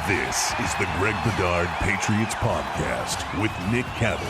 This is the Greg Bedard Patriots Podcast with Nick Cattles.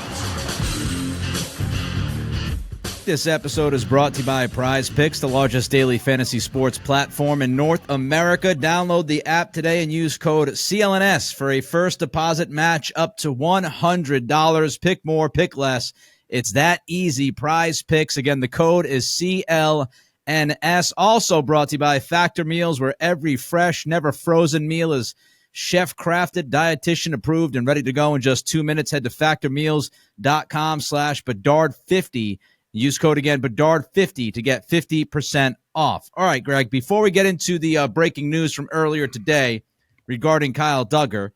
This episode is brought to you by PrizePicks, the largest daily fantasy sports platform in North America. Download the app today and use code CLNS for a first deposit match up to $100. Pick more, pick less. It's that easy. PrizePicks. Again, the code is CLNS. Also brought to you by Factor Meals, where every fresh, never frozen meal is chef-crafted, dietitian approved, and ready to go in just 2 minutes. Head to factormeals.com/Bedard50. Use code again, Bedard50, to get 50% off. All right, Greg, before we get into the breaking news from earlier today regarding Kyle Duggar,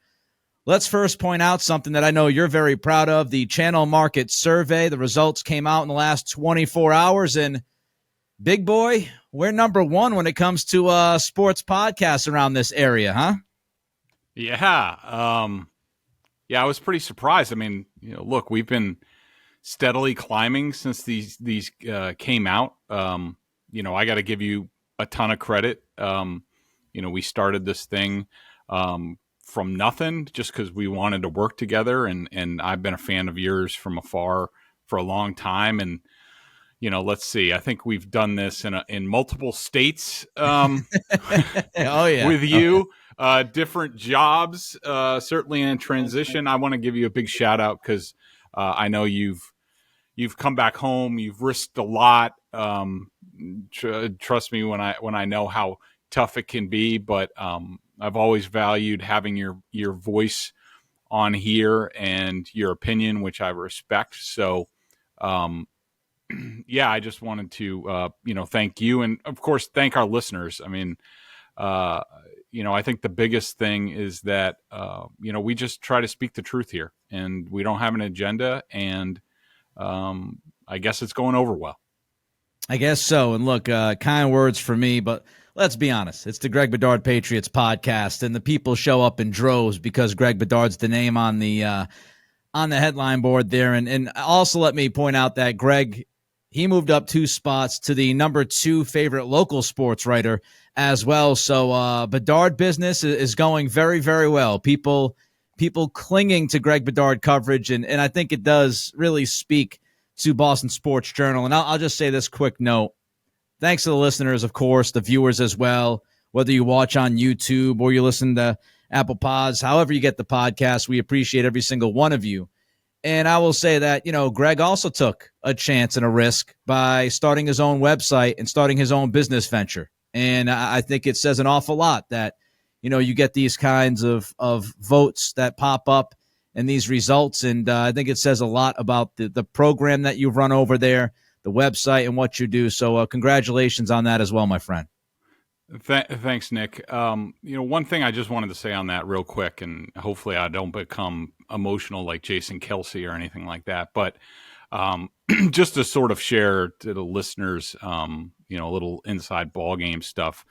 let's first point out something that I know you're very proud of, the channel market survey. The results came out in the last 24 hours, and big boy, we're number one when it comes to sports podcasts around this area, huh? Yeah. I was pretty surprised. I mean, look, we've been steadily climbing since these came out. I got to give you a ton of credit. We started this thing from nothing just because we wanted to work together, and I've been a fan of yours from afar for a long time. And let's see, I think we've done this in multiple states. Oh yeah, with you. Okay. Different jobs, certainly in transition. I want to give you a big shout out because I know you've come back home. You've risked a lot. Trust me when I know how tough it can be. But I've always valued having your voice on here and your opinion, which I respect. So, I just wanted to thank you, and of course thank our listeners. I mean, I think the biggest thing is that, we just try to speak the truth here, and we don't have an agenda, and I guess it's going over well. I guess so. And look, kind words for me, but let's be honest. It's the Greg Bedard Patriots Podcast, and the people show up in droves because Greg Bedard's the name on the headline board there. And also let me point out that Greg, he moved up 2 spots to the number 2 favorite local sports writer as well. So Bedard business is going very, very well. People clinging to Greg Bedard coverage, and I think it does really speak to Boston Sports Journal. And I'll just say this quick note. Thanks to the listeners, of course, the viewers as well, whether you watch on YouTube or you listen to Apple Pods, however you get the podcast, we appreciate every single one of you. And I will say that, Greg also took a chance and a risk by starting his own website and starting his own business venture. And I think it says an awful lot that, you get these kinds of votes that pop up and these results. And I think it says a lot about the program that you've run over there, the website, and what you do. So congratulations on that as well, my friend. Thanks, Nick. One thing I just wanted to say on that real quick, and hopefully I don't become emotional like Jason Kelsey or anything like that, but just to sort of share to the listeners, a little inside ball game stuff.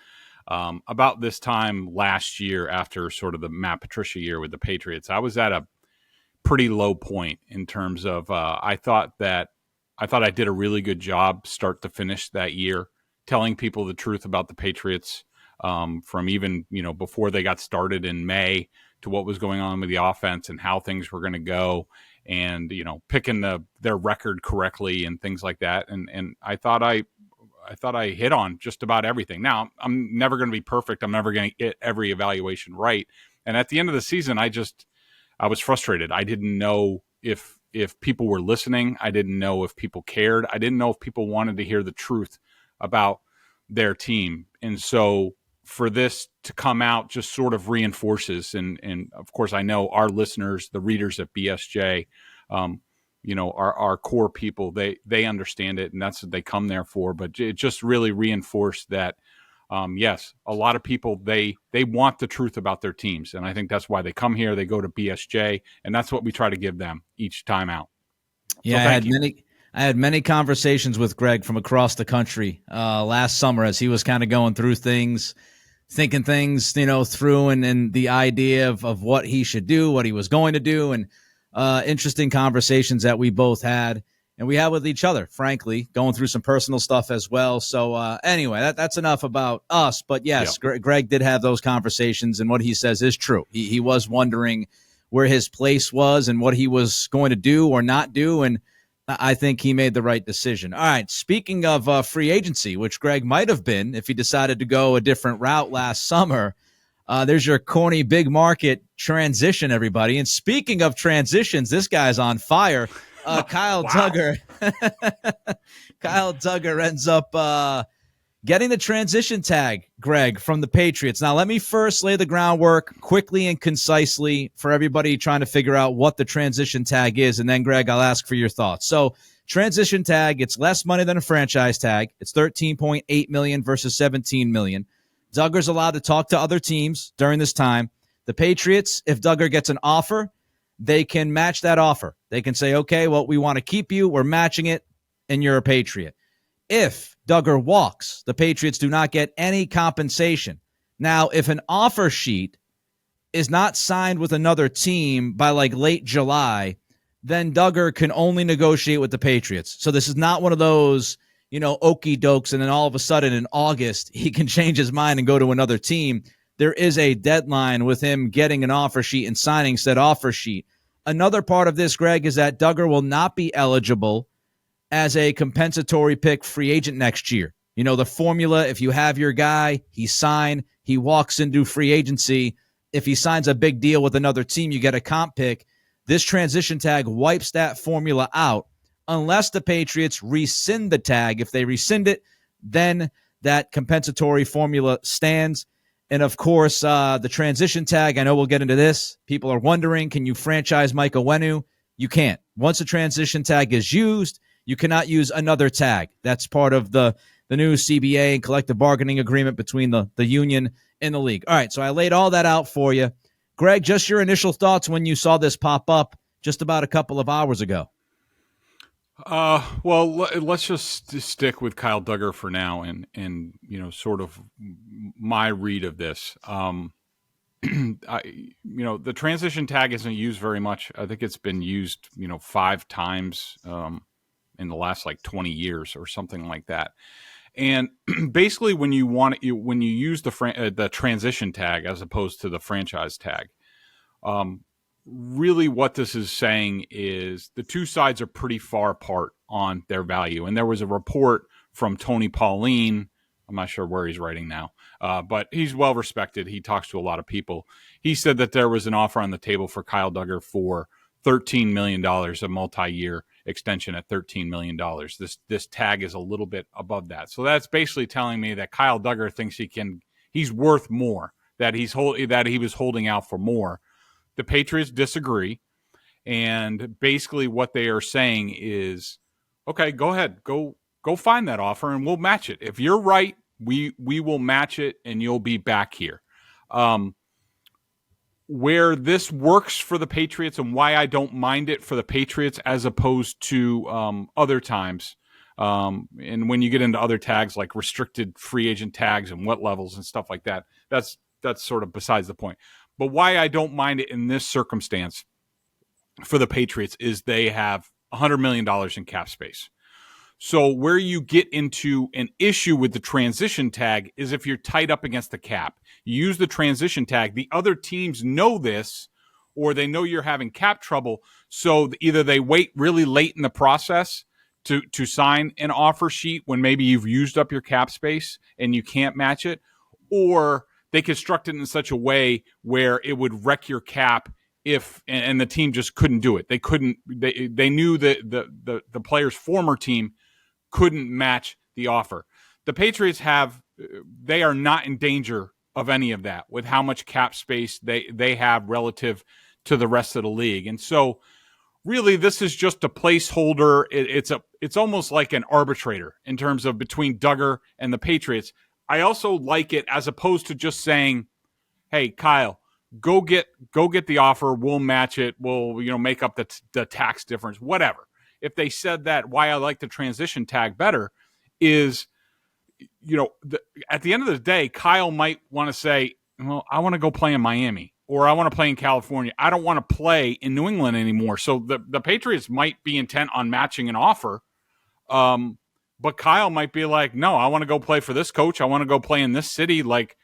About this time last year, after sort of the Matt Patricia year with the Patriots, I was at a pretty low point in terms of I thought I did a really good job start to finish that year, telling people the truth about the Patriots, from even, before they got started in May to what was going on with the offense and how things were going to go, and, picking their record correctly and things like that. And I thought I hit on just about everything. Now, I'm never going to be perfect. I'm never going to get every evaluation right. And at the end of the season, I was frustrated. I didn't know if people were listening. I didn't know if people cared. I didn't know if people wanted to hear the truth about their team. And so for this to come out just sort of reinforces, and of course I know our listeners, the readers at BSJ, our core people, they understand it, and that's what they come there for. But it just really reinforced that, yes, a lot of people, they want the truth about their teams. And I think that's why they come here, they go to BSJ, and that's what we try to give them each time out. Yeah, so I had many conversations with Greg from across the country last summer as he was kind of going through things, thinking things, through and the idea of what he should do, what he was going to do, and interesting conversations that we both had. and we have with each other, frankly, going through some personal stuff as well. So anyway, that's enough about us. But yes, Greg did have those conversations, and what he says is true. He was wondering where his place was and what he was going to do or not do, and I think he made the right decision. All right, speaking of free agency, which Greg might have been if he decided to go a different route last summer, there's your corny big market transition, everybody. And speaking of transitions, this guy's on fire. Kyle Duggar. Kyle Duggar ends up getting the transition tag, Greg, from the Patriots. Now, let me first lay the groundwork quickly and concisely for everybody trying to figure out what the transition tag is. And then, Greg, I'll ask for your thoughts. So, transition tag, it's less money than a franchise tag. It's $13.8 million versus $17 million. Duggar's allowed to talk to other teams during this time. The Patriots, if Duggar gets an offer, they can match that offer. They can say, okay, well, we want to keep you. We're matching it, and you're a Patriot. If Duggar walks, the Patriots do not get any compensation. Now, if an offer sheet is not signed with another team by like late July, then Duggar can only negotiate with the Patriots. So this is not one of those, okey dokes, and then all of a sudden in August, he can change his mind and go to another team. There is a deadline with him getting an offer sheet and signing said offer sheet. Another part of this, Greg, is that Duggar will not be eligible as a compensatory pick free agent next year. The formula, if you have your guy, he signed, he walks into free agency. If he signs a big deal with another team, you get a comp pick. This transition tag wipes that formula out unless the Patriots rescind the tag. If they rescind it, then that compensatory formula stands. And, of course, the transition tag, I know we'll get into this. People are wondering, can you franchise Mike Onwenu? You can't. Once a transition tag is used, you cannot use another tag. That's part of the new CBA and collective bargaining agreement between the union and the league. All right, so I laid all that out for you. Greg, just your initial thoughts when you saw this pop up just about a couple of hours ago. Well, let's just stick with Kyle Duggar for now and sort of my read of this. The transition tag isn't used very much. I think it's been used, 5 times in the last 20 years or something like that. And basically, when you use the transition tag as opposed to the franchise tag, really what this is saying is the two sides are pretty far apart on their value. And there was a report from Tony Pauline. I'm not sure where he's writing now, but he's well respected. He talks to a lot of people. He said that there was an offer on the table for Kyle Duggar for $13 million, a multi-year extension at $13 million. This tag is a little bit above that. So that's basically telling me that Kyle Duggar thinks he's worth more, that he was holding out for more. The Patriots disagree, and basically what they are saying is, okay, go ahead, go find that offer, and we'll match it. If you're right, we will match it, and you'll be back here. Where this works for the Patriots and why I don't mind it for the Patriots as opposed to other times, and when you get into other tags like restricted free agent tags and what levels and stuff like that, that's sort of besides the point. But why I don't mind it in this circumstance for the Patriots is they have $100 million in cap space. So where you get into an issue with the transition tag is if you're tied up against the cap. You use the transition tag. The other teams know this, or they know you're having cap trouble. So either they wait really late in the process to sign an offer sheet when maybe you've used up your cap space and you can't match it, or they construct it in such a way where it would wreck your cap and the team just couldn't do it. They knew that the player's former team couldn't match the offer. The Patriots they are not in danger of any of that with how much cap space they have relative to the rest of the league. And so really this is just a placeholder. It's almost like an arbitrator in terms of between Duggar and the Patriots. I also like it as opposed to just saying, hey, Kyle, go get the offer. We'll match it. We'll, make up the tax difference, whatever. If they said that, why I like the transition tag better is, at the end of the day, Kyle might want to say, well, I want to go play in Miami. or I want to play in California. I don't want to play in New England anymore. So the Patriots might be intent on matching an offer. But Kyle might be like, no, I want to go play for this coach. I want to go play in this city. Like,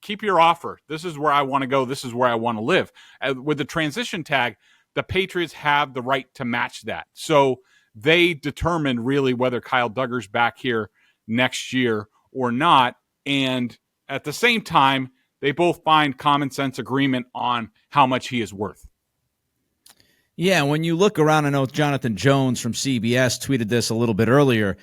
keep your offer. This is where I want to go. This is where I want to live. With the transition tag, the Patriots have the right to match that. So they determine really whether Kyle Dugger's back here next year or not. And at the same time, they both find common sense agreement on how much he is worth. Yeah, when you look around, I know Jonathan Jones from CBS tweeted this a little bit earlier.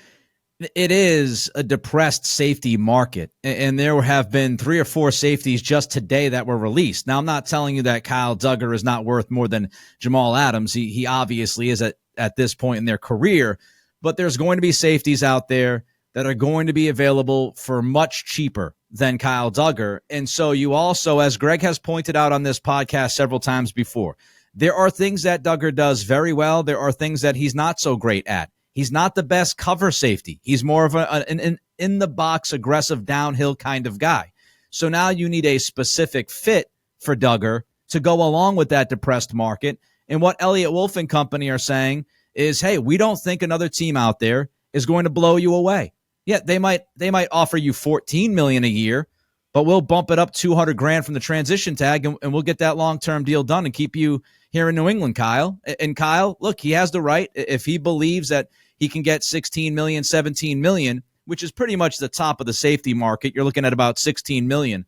It is a depressed safety market, and there have been 3 or 4 safeties just today that were released. Now, I'm not telling you that Kyle Dugger is not worth more than Jamal Adams. He obviously is at this point in their career, but there's going to be safeties out there that are going to be available for much cheaper than Kyle Dugger. And so you also, as Greg has pointed out on this podcast several times before, there are things that Dugger does very well. There are things that he's not so great at. He's not the best cover safety. He's more of an in-the-box, aggressive, downhill kind of guy. So now you need a specific fit for Dugger to go along with that depressed market. And what Elliott Wolf and company are saying is, hey, we don't think another team out there is going to blow you away. Yeah, they might offer you $14 million a year, but we'll bump it up $200,000 from the transition tag, and we'll get that long-term deal done and keep you here in New England, Kyle. And Kyle, look, he has the right. If he believes that he can get $16 million, $17 million, which is pretty much the top of the safety market, you're looking at about $16 million.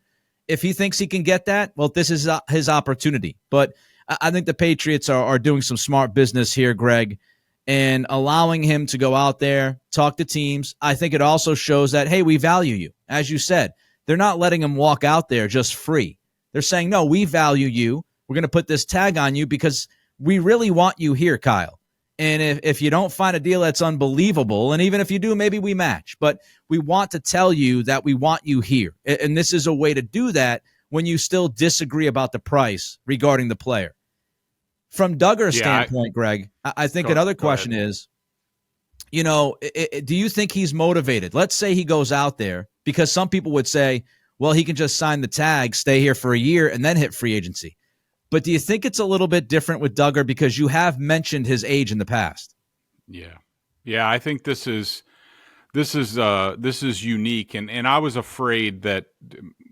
If he thinks he can get that, well, this is his opportunity. But I think the Patriots are doing some smart business here, Greg, and allowing him to go out there, talk to teams. I think it also shows that, hey, we value you. As you said, they're not letting him walk out there just free. They're saying, no, we value you. We're going to put this tag on you because we really want you here, Kyle. And if you don't find a deal that's unbelievable, and even if you do, maybe we match. But we want to tell you that we want you here. And this is a way to do that when you still disagree about the price regarding the player. From Dugger's standpoint, Greg, I think another question is, do you think he's motivated? Let's say he goes out there, because some people would say, well, he can just sign the tag, stay here for a year, and then hit free agency. But do you think it's a little bit different with Dugger because you have mentioned his age in the past? Yeah, I think this is unique, and I was afraid that,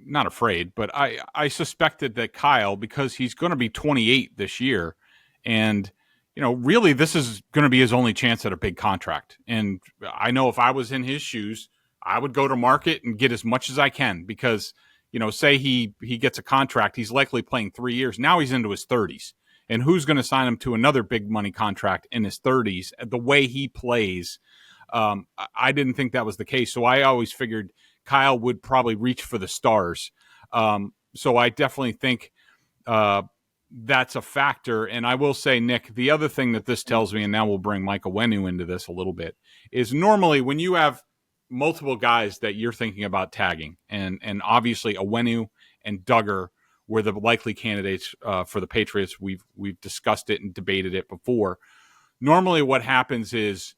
not afraid, but I suspected that Kyle, because he's going to be 28 this year, and really this is going to be his only chance at a big contract. And I know if I was in his shoes, I would go to market and get as much as I can because, say he gets a contract, he's likely playing 3 years. Now he's into his 30s. And who's going to sign him to another big money contract in his 30s? The way he plays, I didn't think that was the case. So I always figured Kyle would probably reach for the stars. So I definitely think that's a factor. And I will say, Nick, the other thing that this tells me, and now we'll bring Mike Onwenu into this a little bit, is normally when you have multiple guys that you're thinking about tagging, and obviously Onwenu and Dugger were the likely candidates for the Patriots. We've discussed it and debated it before. Normally what happens is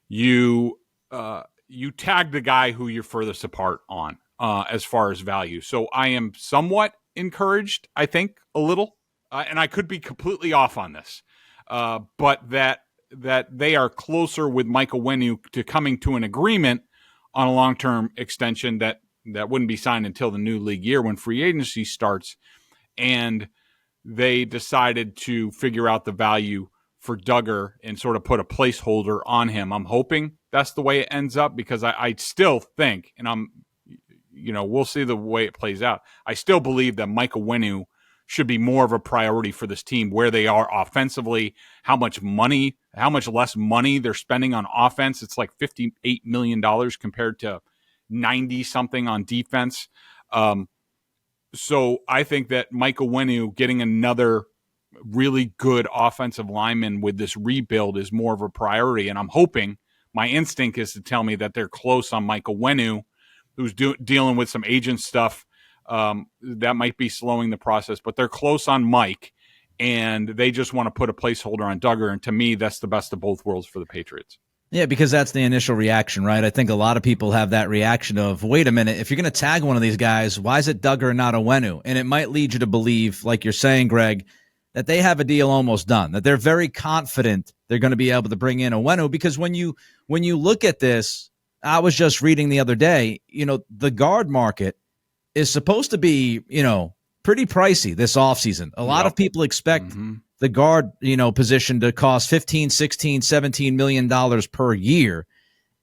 you tag the guy who you're furthest apart on as far as value. So I am somewhat encouraged, I think, a little, and I could be completely off on this, but that they are closer with Mike Onwenu to coming to an agreement on a long-term extension that wouldn't be signed until the new league year when free agency starts. And they decided to figure out the value for Dugger and sort of put a placeholder on him. I'm hoping that's the way it ends up because I still think, and we'll see the way it plays out. I still believe that Mike Onwenu should be more of a priority for this team, where they are offensively, how much less money they're spending on offense. It's like $58 million compared to 90 something on defense. So I think that Mike Onwenu getting another really good offensive lineman with this rebuild is more of a priority. And I'm hoping, my instinct is to tell me that they're close on Mike Onwenu, who's dealing with some agent stuff that might be slowing the process, but they're close on Mike, and they just want to put a placeholder on Dugger. And to me, that's the best of both worlds for the Patriots. Yeah, because that's the initial reaction, right? I think a lot of people have that reaction of, wait a minute, if you're going to tag one of these guys, why is it Duggar and not Onwenu? And it might lead you to believe, like you're saying, Greg, that they have a deal almost done, that they're very confident they're going to be able to bring in Onwenu. Because when you look at this, I was just reading the other day, the guard market is supposed to be, pretty pricey this offseason. A lot of people expect the guard, position to cost $15, $16, $17 million per year.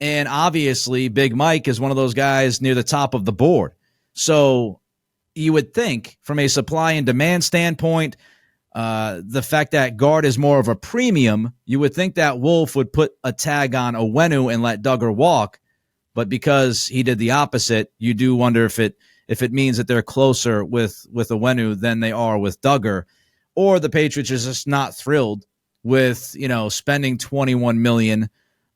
And obviously Big Mike is one of those guys near the top of the board. So you would think from a supply and demand standpoint, the fact that guard is more of a premium, you would think that Wolf would put a tag on Onwenu and let Duggar walk. But because he did the opposite, you do wonder if it means that they're closer with Onwenu than they are with Duggar. Or the Patriots are just not thrilled with, spending $21 million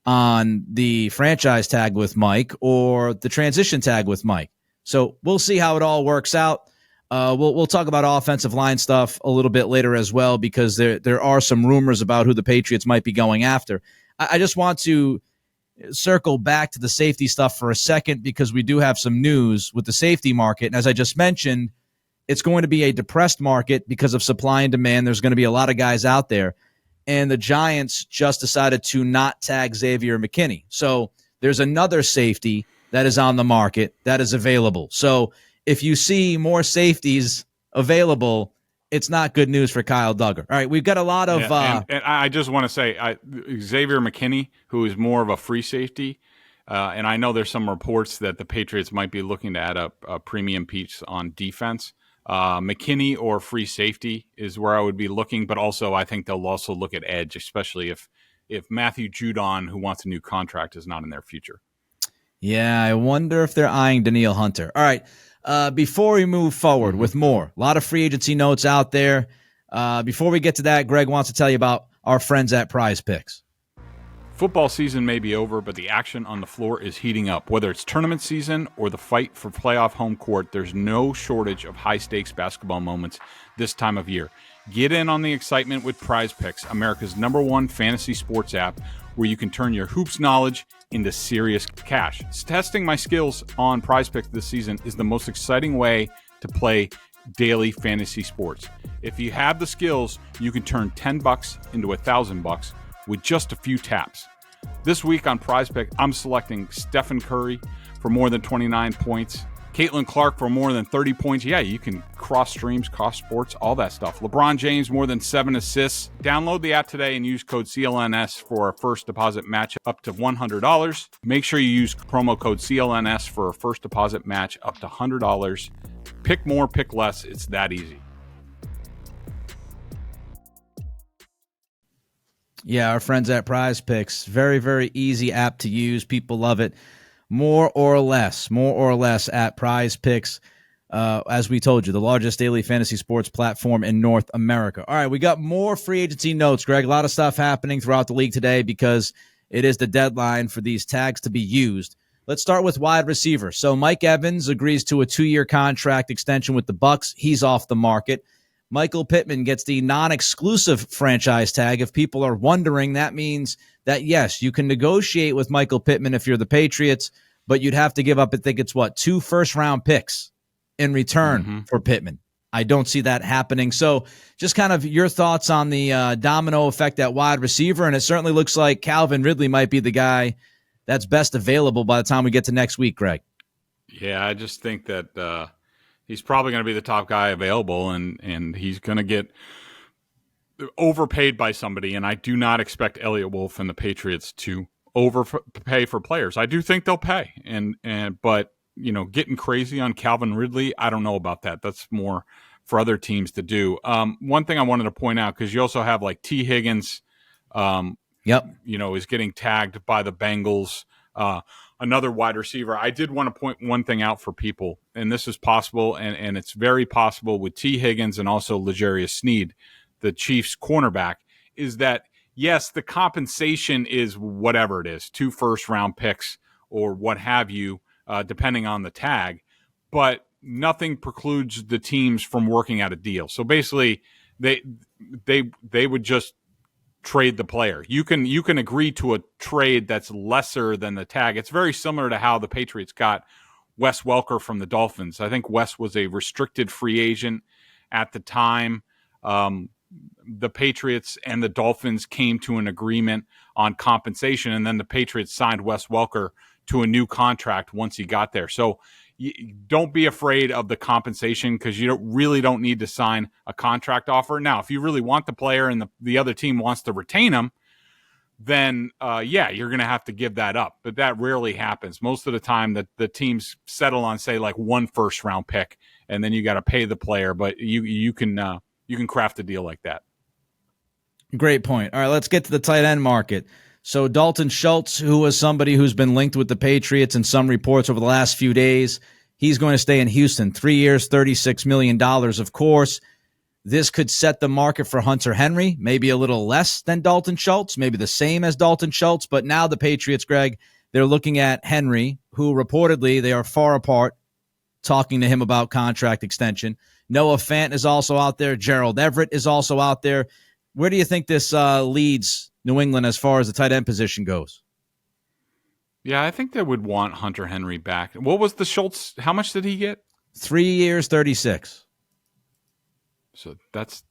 on the franchise tag with Mike or the transition tag with Mike. So we'll see how it all works out. We'll talk about offensive line stuff a little bit later as well, because there are some rumors about who the Patriots might be going after. I just want to circle back to the safety stuff for a second, because we do have some news with the safety market. And as I just mentioned, it's going to be a depressed market because of supply and demand. There's going to be a lot of guys out there. And the Giants just decided to not tag Xavier McKinney. So there's another safety that is on the market that is available. So if you see more safeties available, it's not good news for Kyle Duggar. All right, we've got a lot of and I just want to say, Xavier McKinney, who is more of a free safety, and I know there's some reports that the Patriots might be looking to add a premium piece on defense. McKinney or free safety is where I would be looking, but also I think they'll also look at edge, especially if Matthew Judon, who wants a new contract, is not in their future. Yeah, I wonder if they're eyeing Danielle Hunter. All right, before we move forward with more, a lot of free agency notes out there. Before we get to that, Greg wants to tell you about our friends at PrizePicks. Football season may be over, but the action on the floor is heating up. Whether it's tournament season or the fight for playoff home court, there's no shortage of high-stakes basketball moments this time of year. Get in on the excitement with PrizePicks, America's #1 fantasy sports app, where you can turn your hoops knowledge into serious cash. Testing my skills on PrizePicks this season is the most exciting way to play daily fantasy sports. If you have the skills, you can turn $10 into $1,000 with just a few taps. This week on PrizePicks, I'm selecting Stephen Curry for more than 29 points, Caitlin Clark for more than 30 points. Yeah, you can cross streams, cross sports, all that stuff. LeBron James, more than 7 assists. Download the app today and use code CLNS for a first deposit match up to $100. Make sure you use promo code CLNS for a first deposit match up to $100. Pick more, pick less. It's that easy. Yeah, our friends at PrizePicks, very, very easy app to use. People love it. More or less at PrizePicks. As we told you, the largest daily fantasy sports platform in North America. All right, we got more free agency notes, Greg. A lot of stuff happening throughout the league today because it is the deadline for these tags to be used. Let's start with wide receiver. So Mike Evans agrees to a 2-year contract extension with the Bucs. He's off the market. Michael Pittman gets the non-exclusive franchise tag. If people are wondering, that means that, yes, you can negotiate with Michael Pittman if you're the Patriots, but you'd have to give up, I think it's 2 first-round picks in return for Pittman. I don't see that happening. So just kind of your thoughts on the domino effect at wide receiver, and it certainly looks like Calvin Ridley might be the guy that's best available by the time we get to next week, Greg. Yeah, I just think that he's probably going to be the top guy available, and he's going to get overpaid by somebody, and I do not expect Elliott Wolf and the Patriots to overpay for players. I do think they'll pay, but getting crazy on Calvin Ridley, I don't know about that. That's more for other teams to do. One thing I wanted to point out, because you also have like T. Higgins, is getting tagged by the Bengals. Another wide receiver. I did want to point one thing out for people, and this is possible, and it's very possible with T. Higgins and also L'Jarius Sneed, the Chiefs cornerback, is that, yes, the compensation is whatever it is, 2 first-round picks or what have you, depending on the tag, but nothing precludes the teams from working out a deal. So basically, they would just trade the player. You can agree to a trade that's lesser than the tag. It's very similar to how the Patriots got Wes Welker from the Dolphins. I think Wes was a restricted free agent at the time. The Patriots and the Dolphins came to an agreement on compensation, and then the Patriots signed Wes Welker to a new contract once he got there. So don't be afraid of the compensation, because you really don't need to sign a contract offer. Now, if you really want the player and the other team wants to retain him, then you're going to have to give that up. But that rarely happens. Most of the time that the teams settle on, say, like 1 first-round pick, and then you got to pay the player. But you can craft a deal like that. Great point. All right, let's get to the tight end market. So Dalton Schultz, who was somebody who's been linked with the Patriots in some reports over the last few days, he's going to stay in Houston. 3 years, $36 million, of course. This could set the market for Hunter Henry, maybe a little less than Dalton Schultz, maybe the same as Dalton Schultz. But now the Patriots, Greg, they're looking at Henry, who reportedly they are far apart, talking to him about contract extension. Noah Fant is also out there. Gerald Everett is also out there. Where do you think this leads New England as far as the tight end position goes? Yeah, I think they would want Hunter Henry back. What was the Schultz? How much did he get? 3 years, 36. So it's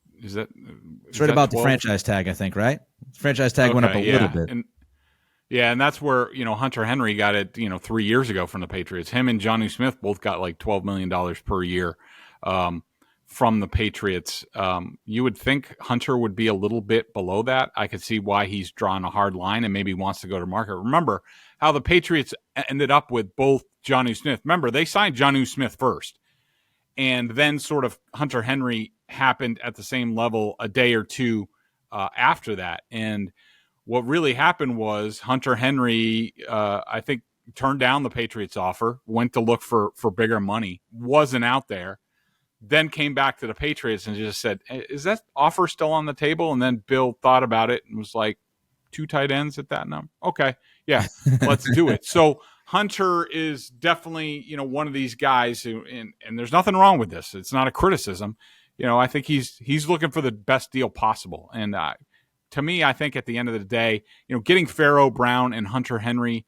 right about 12? The franchise tag, I think, right? The franchise tag went up a little bit. And that's where, Hunter Henry got it, 3 years ago from the Patriots. Him and Jonnu Smith both got like $12 million per year from the Patriots. You would think Hunter would be a little bit below that. I could see why he's drawn a hard line and maybe wants to go to market. Remember how the Patriots ended up with both Jonnu Smith. Remember, they signed Jonnu Smith first, and then sort of Hunter Henry happened at the same level a day or two after that. And what really happened was Hunter Henry, I think, turned down the Patriots offer, went to look for bigger money, wasn't out there, then came back to the Patriots and just said, is that offer still on the table? And then Bill thought about it and was like, 2 tight ends at that number? Okay, yeah, let's do it. So Hunter is definitely, one of these guys who, and there's nothing wrong with this. It's not a criticism. I think he's looking for the best deal possible. And to me, I think at the end of the day, getting Pharaoh Brown and Hunter Henry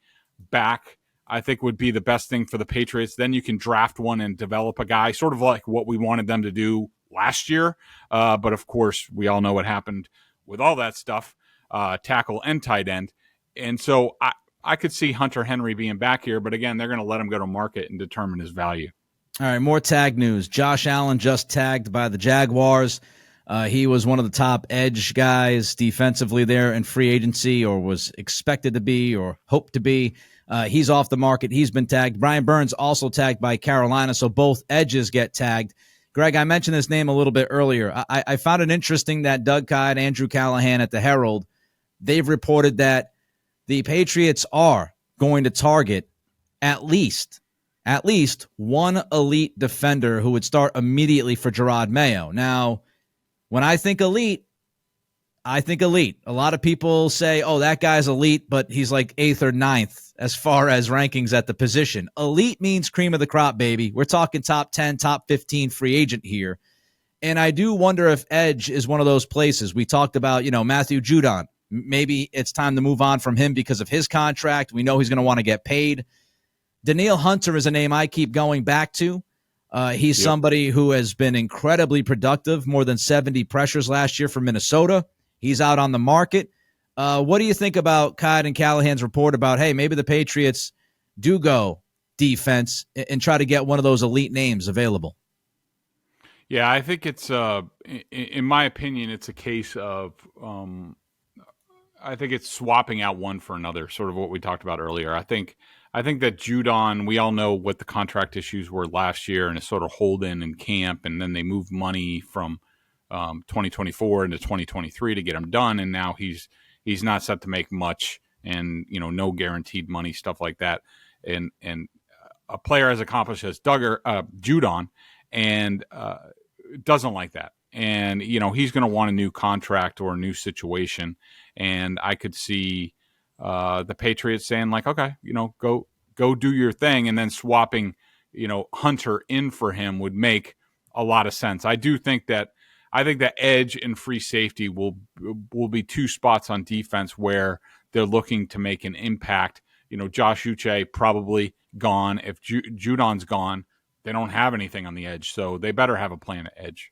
back, I think would be the best thing for the Patriots. Then you can draft one and develop a guy, sort of like what we wanted them to do last year. But of course, we all know what happened with all that stuff, tackle and tight end. And so I could see Hunter Henry being back here, but again, they're going to let him go to market and determine his value. All right, more tag news. Josh Allen just tagged by the Jaguars. He was one of the top edge guys defensively there in free agency, or was expected to be, or hoped to be. He's off the market. He's been tagged. Brian Burns also tagged by Carolina, so both edges get tagged. Greg, I mentioned this name a little bit earlier. I found it interesting that Doug Kyed, Andrew Callahan at the Herald, they've reported that the Patriots are going to target at least one elite defender who would start immediately for Gerard Mayo. Now, when I think elite. A lot of people say, oh, that guy's elite, but he's like 8th or 9th as far as rankings at the position. Elite means cream of the crop, baby. We're talking top 10, top 15 free agent here. And I do wonder if edge is one of those places. We talked about, Matthew Judon. Maybe it's time to move on from him because of his contract. We know he's going to want to get paid. Danielle Hunter is a name I keep going back to. He's somebody who has been incredibly productive, more than 70 pressures last year for Minnesota. He's out on the market. What do you think about Kyed and Callahan's report about, hey, maybe the Patriots do go defense and try to get one of those elite names available? Yeah, I think it's, in my opinion, it's a case of, I think it's swapping out one for another, sort of what we talked about earlier. I think that Judon, we all know what the contract issues were last year, and it's sort of holding in camp, and then they moved money from 2024 into 2023 to get him done, and now he's not set to make much, and no guaranteed money, stuff like that. And a player as accomplished as Judon, and doesn't like that, and he's going to want a new contract or a new situation, and I could see the Patriots saying like, okay, go do your thing, and then swapping Hunter in for him would make a lot of sense. I do think that I think that edge and free safety will be two spots on defense where they're looking to make an impact. Josh Uche probably gone. If Judon's gone, they don't have anything on the edge, so they better have a plan at edge.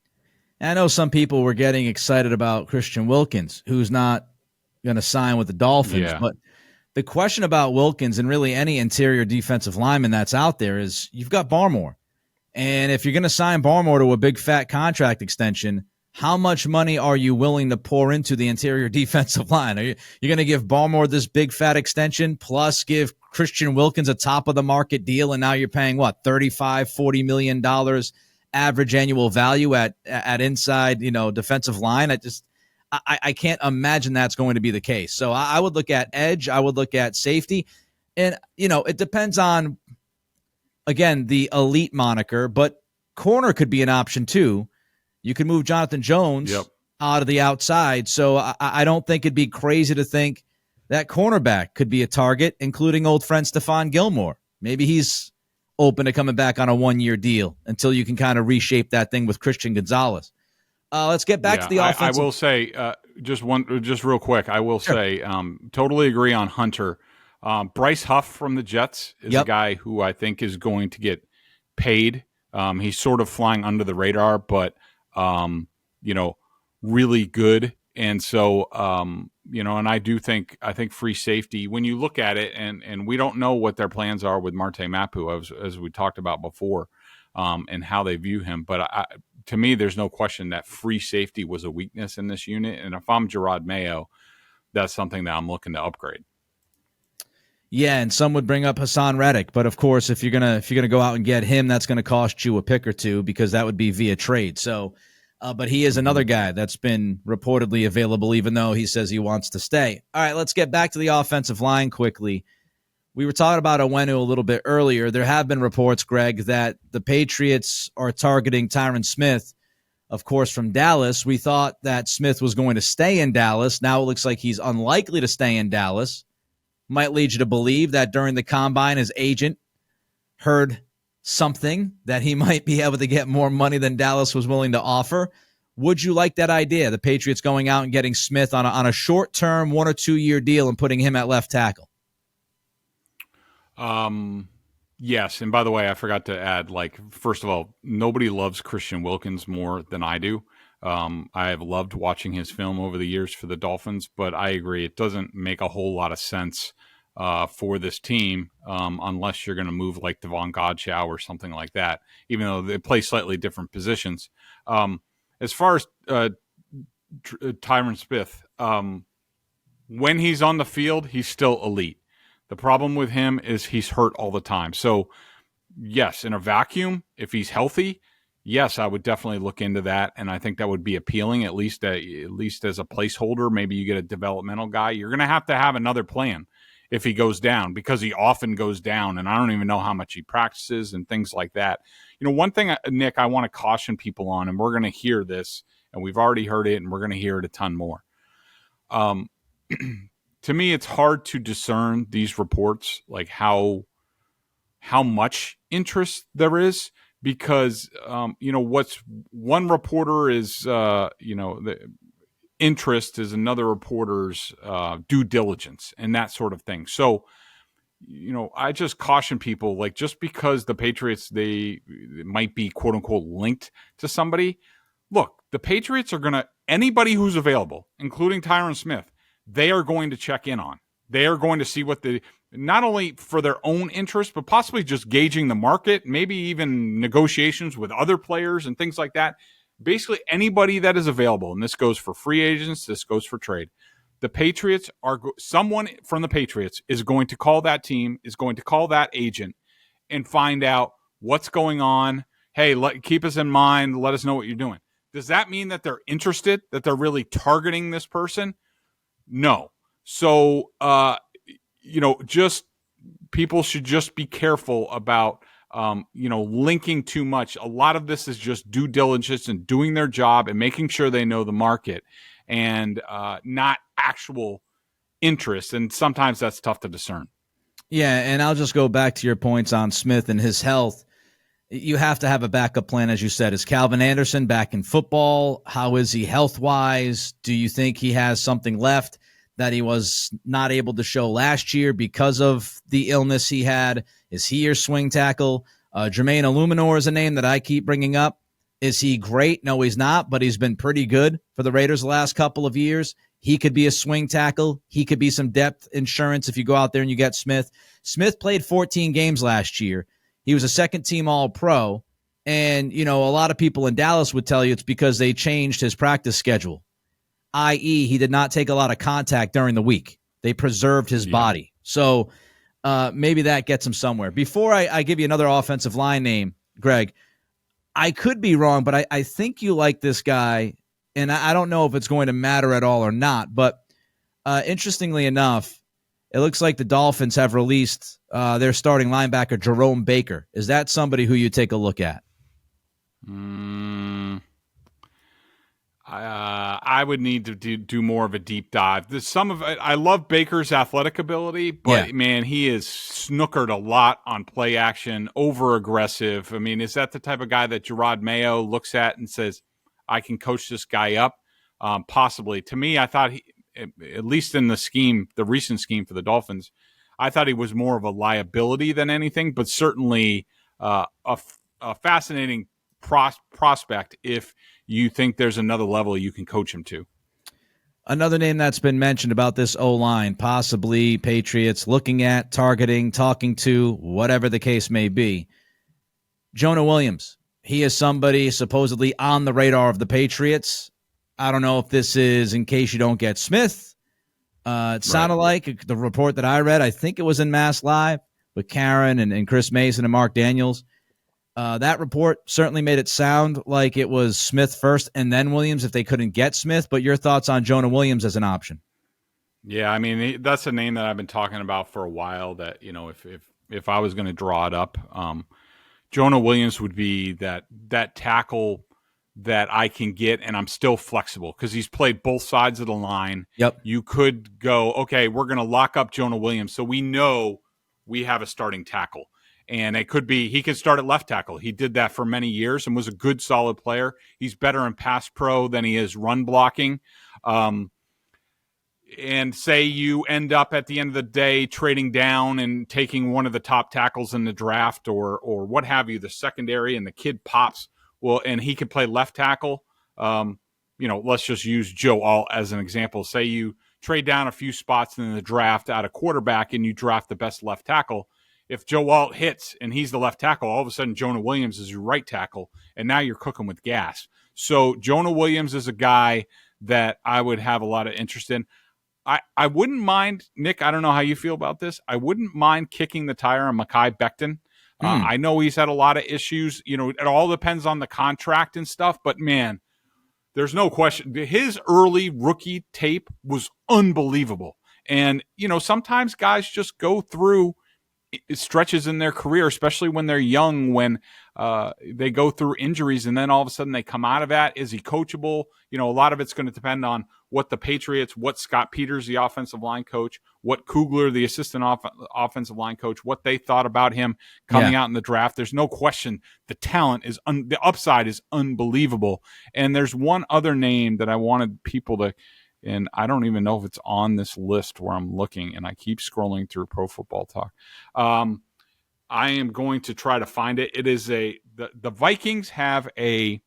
I know some people were getting excited about Christian Wilkins, who's not going to sign with the Dolphins. But the question about Wilkins and really any interior defensive lineman that's out there is you've got Barmore. And if you're going to sign Barmore to a big fat contract extension, how much money are you willing to pour into the interior defensive line? You're going to give Barmore this big fat extension plus give Christian Wilkins a top of the market deal, and now you're paying what, $35-40 million average annual value at inside defensive line? I can't imagine that's going to be the case. So I would look at edge, I would look at safety, and it depends on, again, the elite moniker, but corner could be an option too. You can move Jonathan Jones out of the outside. So I don't think it'd be crazy to think that cornerback could be a target, including old friend Stephon Gilmore. Maybe he's open to coming back on a 1-year deal until you can kind of reshape that thing with Christian Gonzalez. Let's get back to the offense. I will say, just real quick, I will say, totally agree on Hunter. Bryce Huff from the Jets is a guy who I think is going to get paid. He's sort of flying under the radar, but really good. And so, and I think free safety, when you look at it, and we don't know what their plans are with Marte Mapu, as we talked about before, and how they view him. But to me, there's no question that free safety was a weakness in this unit. And if I'm Gerard Mayo, that's something that I'm looking to upgrade. Yeah, and some would bring up Hassan Reddick, but of course, if you're gonna go out and get him, that's gonna cost you a pick or two because that would be via trade. So, but he is another guy that's been reportedly available, even though he says he wants to stay. All right, let's get back to the offensive line quickly. We were talking about Onwenu a little bit earlier. There have been reports, Greg, that the Patriots are targeting Tyron Smith, of course, from Dallas. We thought that Smith was going to stay in Dallas. Now it looks like he's unlikely to stay in Dallas. Might lead you to believe that during the combine, his agent heard something that he might be able to get more money than Dallas was willing to offer. Would you like that idea, the Patriots going out and getting Smith on a short-term 1 or 2 year deal and putting him at left tackle? Yes. And by the way, I forgot to add, first of all, nobody loves Christian Wilkins more than I do. I have loved watching his film over the years for the Dolphins, but I agree it doesn't make a whole lot of sense for this team unless you're going to move like Devon Godchow or something like that, even though they play slightly different positions. As far as Tyron Smith, when he's on the field, he's still elite. The problem with him is he's hurt all the time. So, yes, in a vacuum, if he's healthy, yes, I would definitely look into that, and I think that would be appealing, at least as a placeholder. Maybe you get a developmental guy. You're going to have another plan if he goes down, because he often goes down, and I don't even know how much he practices and things like that. One thing, Nick, I want to caution people on, and we're going to hear this, and we've already heard it, and we're going to hear it a ton more. To me, it's hard to discern these reports, like how much interest there is, because what's one reporter is the interest is another reporter's due diligence and that sort of thing. So I just caution people, just because the Patriots, they might be quote unquote linked to somebody. Look, the Patriots are gonna, anybody who's available, including Tyron Smith, they are going to check in on. They are going to see what not only for their own interest, but possibly just gauging the market, maybe even negotiations with other players and things like that. Basically, anybody that is available, and this goes for free agents, this goes for trade. The Patriots someone from the Patriots is going to call that team, is going to call that agent and find out what's going on. Hey, keep us in mind. Let us know what you're doing. Does that mean that they're interested, that they're really targeting this person? No. So, just people should just be careful about, linking too much. A lot of this is just due diligence and doing their job and making sure they know the market and not actual interest. And sometimes that's tough to discern. Yeah, and I'll just go back to your points on Smith and his health. You have to have a backup plan, as you said. Is Calvin Anderson back in football? How is he health-wise? Do you think he has something left that he was not able to show last year because of the illness he had? Is he your swing tackle? Jermaine Illuminor is a name that I keep bringing up. Is he great? No, he's not, but he's been pretty good for the Raiders the last couple of years. He could be a swing tackle. He could be some depth insurance if you go out there and you get Smith. Smith played 14 games last year. He was a second-team All-Pro, and, a lot of people in Dallas would tell you it's because they changed his practice schedule, i.e. he did not take a lot of contact during the week. They preserved his body. So maybe that gets him somewhere. Before I give you another offensive line name, Greg, I could be wrong, but I think you like this guy, and I don't know if it's going to matter at all or not, but interestingly enough, it looks like the Dolphins have released their starting linebacker, Jerome Baker. Is that somebody who you take a look at? I would need to do more of a deep dive. I love Baker's athletic ability, but man, he is snookered a lot on play action, over aggressive. I mean, is that the type of guy that Gerard Mayo looks at and says, I can coach this guy up? Possibly. To me, I thought at least in the recent scheme for the Dolphins, I thought he was more of a liability than anything, but certainly a fascinating prospect if you think there's another level you can coach him to. Another name that's been mentioned about this O-line, possibly Patriots looking at, targeting, talking to, whatever the case may be. Jonah Williams. He is somebody supposedly on the radar of the Patriots. I don't know if this is in case you don't get Smith. It sounded like the report that I read, I think it was in Mass Live with Karen and Chris Mason and Mark Daniels. That report certainly made it sound like it was Smith first and then Williams if they couldn't get Smith. But your thoughts on Jonah Williams as an option? Yeah, I mean, that's a name that I've been talking about for a while that, if I was going to draw it up, Jonah Williams would be that tackle that I can get, and I'm still flexible because he's played both sides of the line. Yep. You could go, okay, we're going to lock up Jonah Williams, so we know we have a starting tackle. And it could be he could start at left tackle. He did that for many years and was a good, solid player. He's better in pass pro than he is run blocking. And say you end up at the end of the day trading down and taking one of the top tackles in the draft or what have you, the secondary, and the kid pops. Well, and he could play left tackle. Let's just use Joe Alt as an example. Say you trade down a few spots in the draft out of quarterback and you draft the best left tackle. If Joe Alt hits and he's the left tackle, all of a sudden Jonah Williams is your right tackle, and now you're cooking with gas. So Jonah Williams is a guy that I would have a lot of interest in. I wouldn't mind, Nick, I don't know how you feel about this. I wouldn't mind kicking the tire on Mekhi Becton. I know he's had a lot of issues. It all depends on the contract and stuff, but man, there's no question. His early rookie tape was unbelievable. And, sometimes guys just go through stretches in their career, especially when they're young, when they go through injuries and then all of a sudden they come out of that. Is he coachable? A lot of it's going to depend on what the Patriots, what Scott Peters, the offensive line coach, what Kugler, the assistant offensive line coach, what they thought about him coming out in the draft. There's no question the talent is the upside is unbelievable. And there's one other name that I wanted people to, and I don't even know if it's on this list where I'm looking, and I keep scrolling through Pro Football Talk. I am going to try to find it. It is the Vikings have a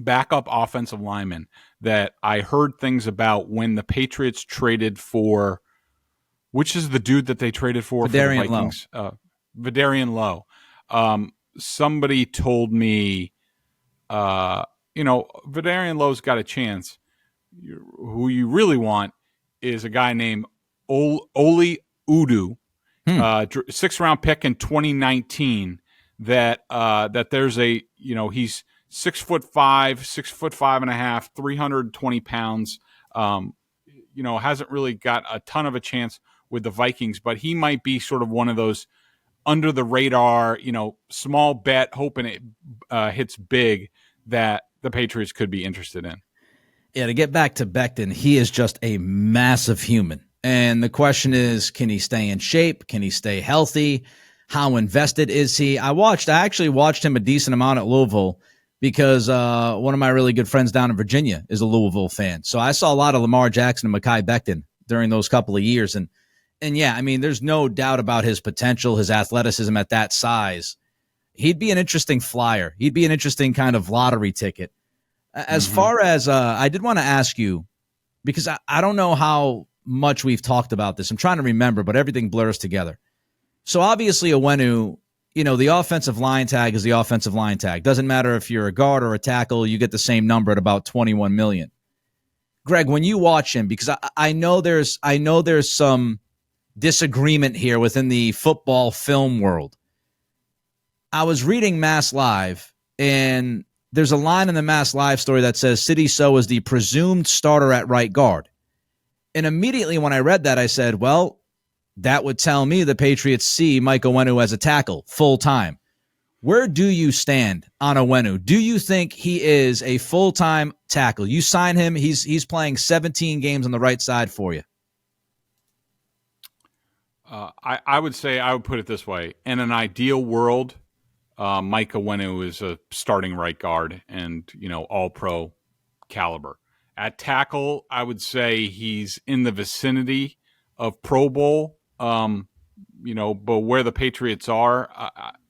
backup offensive lineman that I heard things about when the Patriots traded for, which is the dude that they traded for the Vikings? Vidarian Lowe. Somebody told me, Vidarian Lowe's got a chance. Who you really want is a guy named Oli Udu, 6th-round pick in 2019. That there's he's 6'5", 6'5.5", 320 pounds. Hasn't really got a ton of a chance with the Vikings, but he might be sort of one of those under the radar, small bet, hoping it hits big that the Patriots could be interested in. Yeah, to get back to Becton, he is just a massive human. And the question is, can he stay in shape? Can he stay healthy? How invested is he? I actually watched him a decent amount at Louisville because one of my really good friends down in Virginia is a Louisville fan. So I saw a lot of Lamar Jackson and Mekhi Becton during those couple of years. And yeah, I mean, there's no doubt about his potential, his athleticism at that size. He'd be an interesting flyer. He'd be an interesting kind of lottery ticket. As far as I did want to ask you, because I don't know how much we've talked about this. I'm trying to remember, but everything blurs together. So obviously Onwenu, the offensive line tag is the offensive line tag. Doesn't matter if you're a guard or a tackle, you get the same number at about $21 million. Greg, when you watch him, because I know there's some disagreement here within the football film world. I was reading Mass Live, and there's a line in the Mass Live story that says Sidy Sow is the presumed starter at right guard. And immediately when I read that, I said, well, that would tell me the Patriots see Mike Onwenu as a tackle full-time. Where do you stand on Onwenu? Do you think he is a full-time tackle? You sign him, he's playing 17 games on the right side for you. I would say, I would put it this way. In an ideal world, Mike Onwenu is a starting right guard and, all-pro caliber. At tackle, I would say he's in the vicinity of Pro Bowl, but where the Patriots are,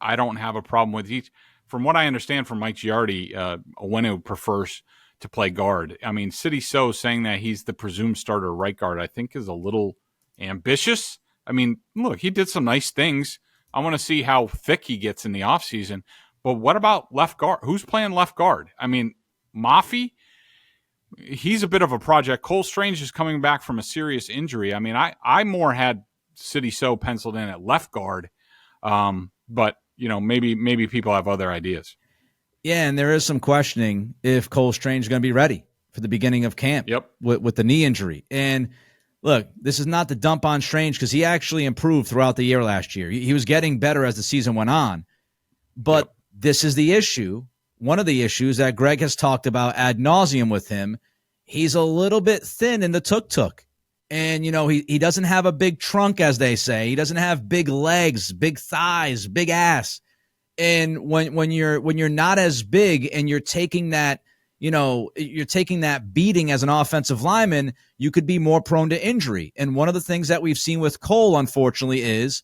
I don't have a problem with each. From what I understand from Mike Giardi, Onwenu prefers to play guard. I mean, Sidy Sow saying that he's the presumed starter right guard, I think is a little ambitious. I mean, look, he did some nice things. I want to see how thick he gets in the offseason. But what about left guard? Who's playing left guard? I mean, Mafi, he's a bit of a project. Cole Strange is coming back from a serious injury. I mean, I more had Sidy Sow penciled in at left guard. But, maybe people have other ideas. Yeah, and there is some questioning if Cole Strange is going to be ready for the beginning of camp. Yep. With the knee injury. And look, this is not the dump on Strange because he actually improved throughout the year last year. He was getting better as the season went on. But This is the issue. One of the issues that Greg has talked about ad nauseum with him. He's a little bit thin in the tuk-tuk. And, he doesn't have a big trunk, as they say. He doesn't have big legs, big thighs, big ass. And when you're not as big and you're taking that, you're taking that beating as an offensive lineman, you could be more prone to injury. And one of the things that we've seen with Cole, unfortunately, is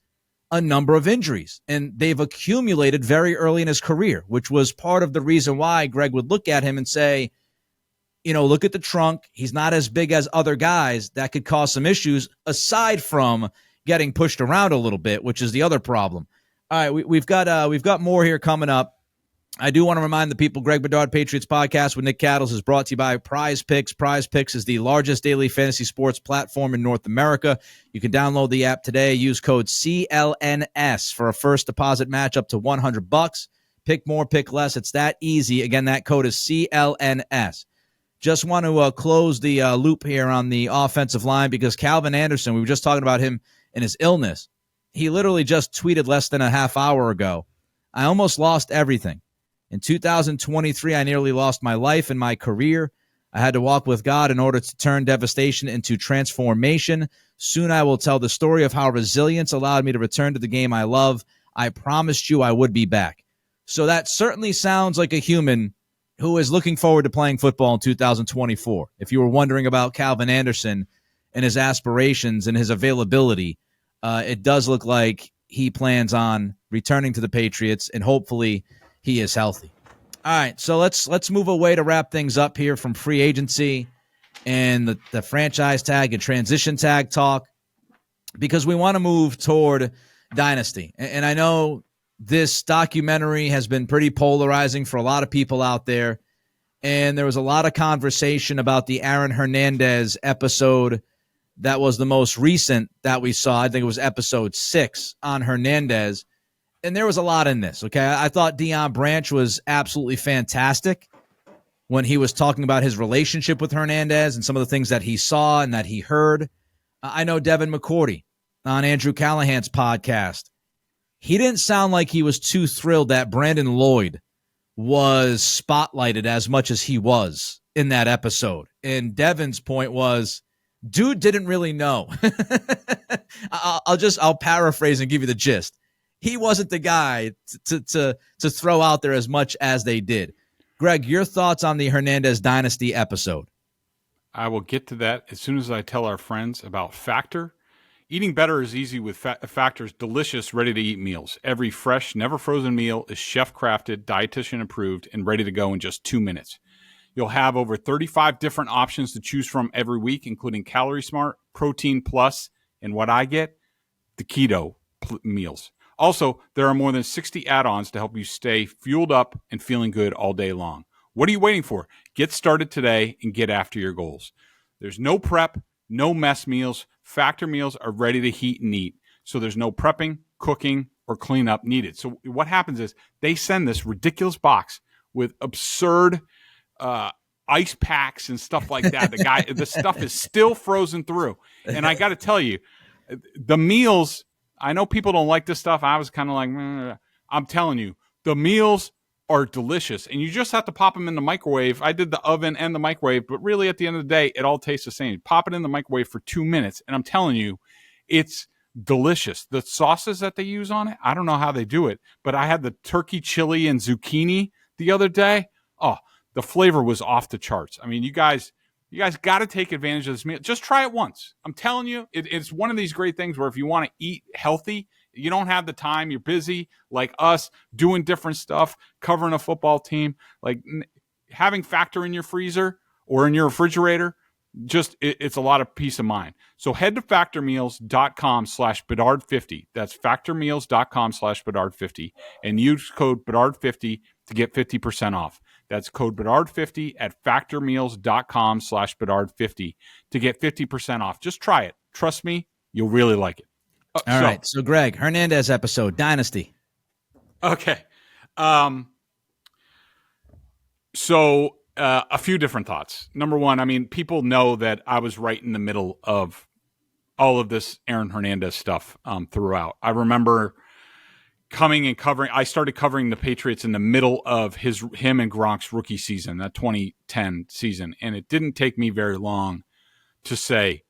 a number of injuries. And they've accumulated very early in his career, which was part of the reason why Greg would look at him and say, look at the trunk. He's not as big as other guys. That could cause some issues aside from getting pushed around a little bit, which is the other problem. All right, we've got more here coming up. I do want to remind the people, Greg Bedard Patriots Podcast with Nick Cattles is brought to you by PrizePicks. PrizePicks is the largest daily fantasy sports platform in North America. You can download the app today. Use code CLNS for a first deposit match up to $100. Pick more, pick less. It's that easy. Again, that code is CLNS. Just want to close the loop here on the offensive line because Calvin Anderson, we were just talking about him and his illness. He literally just tweeted less than a half hour ago, I almost lost everything. In 2023, I nearly lost my life and my career. I had to walk with God in order to turn devastation into transformation. Soon I will tell the story of how resilience allowed me to return to the game I love. I promised you I would be back. So that certainly sounds like a human who is looking forward to playing football in 2024. If you were wondering about Calvin Anderson and his aspirations and his availability, it does look like he plans on returning to the Patriots, and hopefully he is healthy. All right, so let's move away to wrap things up here from free agency and the franchise tag and transition tag talk, because we want to move toward Dynasty. And I know this documentary has been pretty polarizing for a lot of people out there, and there was a lot of conversation about the Aaron Hernandez episode that was the most recent that we saw. I think it was episode 6 on Hernandez. And there was a lot in this, okay? I thought Deion Branch was absolutely fantastic when he was talking about his relationship with Hernandez and some of the things that he saw and that he heard. I know Devin McCourty on Andrew Callahan's podcast. He didn't sound like he was too thrilled that Brandon Lloyd was spotlighted as much as he was in that episode. And Devin's point was, dude didn't really know. I'll paraphrase and give you the gist. he wasn't the guy to throw out there as much as they did. Greg, your thoughts on the Hernandez Dynasty episode? I will get to that as soon as I tell our friends about Factor. Eating better is easy with Factor's delicious, ready-to-eat meals. Every fresh, never-frozen meal is chef-crafted, dietitian-approved, and ready to go in just 2 minutes. You'll have over 35 different options to choose from every week, including Calorie Smart, Protein Plus, and what I get, the keto meals. Also, there are more than 60 add-ons to help you stay fueled up and feeling good all day long. What are you waiting for? Get started today and get after your goals. There's no prep, no mess meals. Factor meals are ready to heat and eat, so there's no prepping, cooking, or cleanup needed. So what happens is they send this ridiculous box with absurd ice packs and stuff like that. The stuff is still frozen through. And I got to tell you, the meals, I know people don't like this stuff. I was kind of like, I'm telling you, the meals are delicious. And you just have to pop them in the microwave. I did the oven and the microwave, but really at the end of the day, it all tastes the same. Pop it in the microwave for 2 minutes. And I'm telling you, it's delicious. The sauces that they use on it, I don't know how they do it, but I had the turkey chili and zucchini the other day. Oh, the flavor was off the charts. I mean, you guys got to take advantage of this meal. Just try it once. I'm telling you, it's one of these great things where if you want to eat healthy, you don't have the time, you're busy like us doing different stuff, covering a football team, like having Factor in your freezer or in your refrigerator, it's a lot of peace of mind. So head to factormeals.com/Bedard50. That's factormeals.com/Bedard50 and use code Bedard50 to get 50% off. That's code Bedard50 at factormeals.com/Bedard50 to get 50% off. Just try it. Trust me, you'll really like it. All right. So Greg, Hernandez episode, Dynasty. Okay. So a few different thoughts. Number one, I mean, people know that I was right in the middle of all of this Aaron Hernandez stuff throughout. I remember coming and covering. I started covering the Patriots in the middle of him and Gronk's rookie season, that 2010 season, and it didn't take me very long to say,